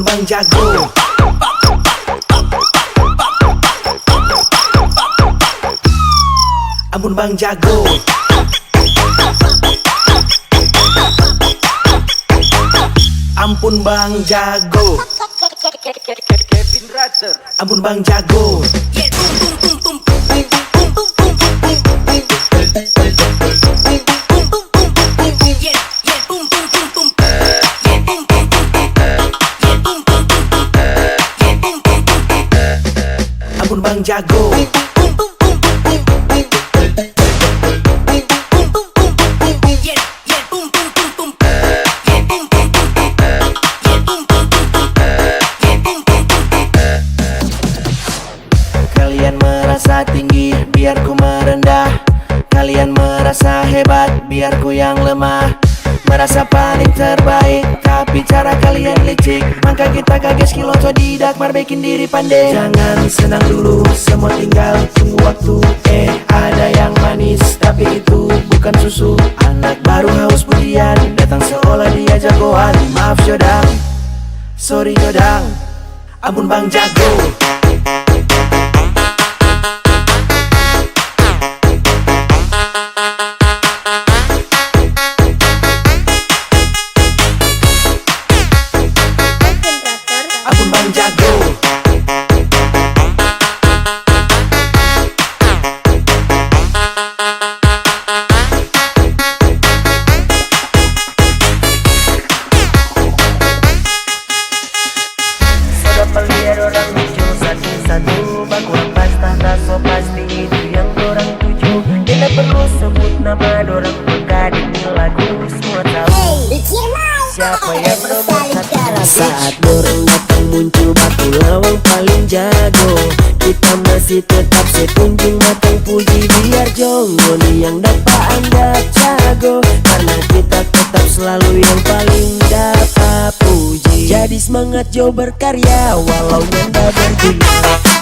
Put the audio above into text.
Bang Jago. Ampun Bang Jago. Ampun Bang Jago. Ampun Bang Jago. Ampun Bang Jago. Kalian merasa tinggi, biar ku merendah. Kalian merasa hebat, biar ku yang lemah. Merasa paling terbaik, tapi cara kalian licik. Maka kita kaget skill otodidak, marbekin diri pandai. Jangan senang dulu, semua tinggal tunggu waktu. Ada yang manis, tapi itu bukan susu. Anak baru haus pujian, datang seolah dia jagoan. Maaf Jodang, sorry Jodang. Ampun Bang Jago. Ampun Bang Jago. Sudah melihat orang lucu satu-satu, baku lepas tata so pasti itu yang dorang tuju. Tidak perlu sebut nama dorang maka di lagu semua tahu siapa yang nomor satu. Saat dorang datang muncul baku lawang paling jago. Kita masih tetap setunjung matang puji. Biar jongo nih yang dapat anda jago, karena kita tetap selalu yang paling dapat puji. Jadi semangat Jo berkarya walau nyanda berguna.